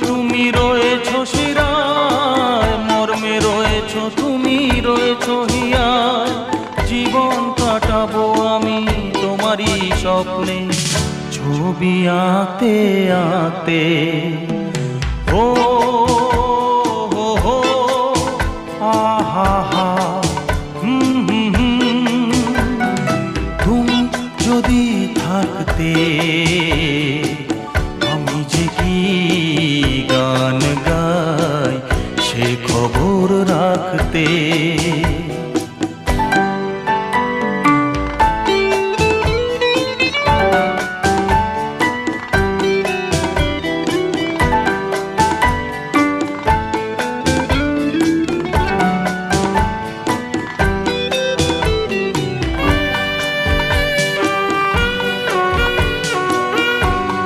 তুমি রয়েছো শিরায়, মর্মে রয়েছো তুমি রয়েছো হিয়ায়। জীবন কাটাবো আমি তোমারই স্বপ্নে, ছবি আঁকতে আঁকতে। ও